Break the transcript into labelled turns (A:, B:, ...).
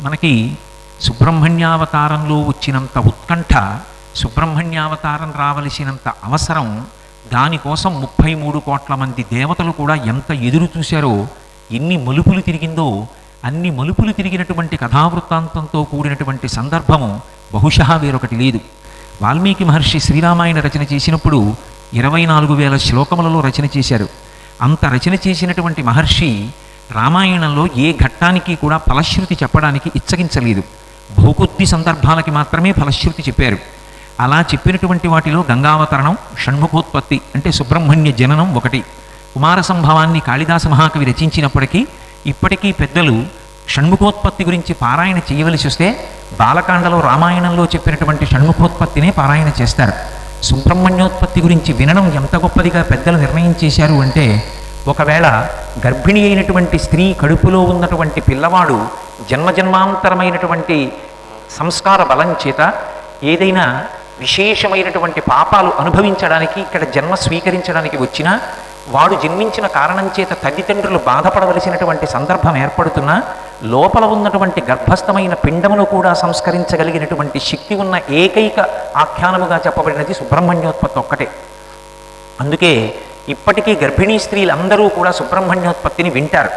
A: మనకి సుబ్రహ్మణ్యావతారంలో వచ్చినంత ఉత్కంఠ, సుబ్రహ్మణ్యావతారం రావలసినంత అవసరం, దానికోసం 33 కోట్ల మంది దేవతలు కూడా ఎంత ఎదురు చూశారో, ఎన్ని మలుపులు తిరిగిందో, అన్ని మలుపులు తిరిగినటువంటి కథావృత్తాంతంతో కూడినటువంటి సందర్భము బహుశా వేరొకటి లేదు. వాల్మీకి మహర్షి శ్రీరామాయణ రచన చేసినప్పుడు 24,000 శ్లోకములలో రచన చేశారు. అంత రచన చేసినటువంటి మహర్షి రామాయణంలో ఏ ఘట్టానికి కూడా ఫలశ్రుతి చెప్పడానికి ఇచ్చగించలేదు. బహుకొద్ది సందర్భాలకి మాత్రమే ఫలశ్రుతి చెప్పారు. అలా చెప్పినటువంటి వాటిలో గంగావతరణం, షణ్ముఖోత్పత్తి అంటే సుబ్రహ్మణ్య జననం ఒకటి. కుమార సంభవాన్ని కాళిదాస మహాకవి రచించినప్పటికీ ఇప్పటికీ పెద్దలు షణ్ముఖోత్పత్తి గురించి పారాయణ చేయవలసి వస్తే బాలకాండలో రామాయణంలో చెప్పినటువంటి షణ్ముఖోత్పత్తినే పారాయణ చేస్తారు. సుబ్రహ్మణ్యోత్పత్తి గురించి వినడం ఎంత గొప్పదిగా పెద్దలు నిర్ణయం చేశారు అంటే, ఒకవేళ గర్భిణి అయినటువంటి స్త్రీ కడుపులో ఉన్నటువంటి పిల్లవాడు జన్మజన్మాంతరమైనటువంటి సంస్కార బలం చేత ఏదైనా విశేషమైనటువంటి పాపాలు అనుభవించడానికి ఇక్కడ జన్మ స్వీకరించడానికి వచ్చినా, వాడు జన్మించిన కారణం చేత తల్లిదండ్రులు బాధపడవలసినటువంటి సందర్భం ఏర్పడుతున్నా, లోపల ఉన్నటువంటి గర్భస్థమైన పిండమును కూడా సంస్కరించగలిగినటువంటి శక్తి ఉన్న ఏకైక ఆఖ్యానముగా చెప్పబడినది సుబ్రహ్మణ్యోత్పత్తి ఒక్కటే. అందుకే ఇప్పటికీ గర్భిణీ స్త్రీలందరూ కూడా సుబ్రహ్మణ్యోత్పత్తిని వింటారు.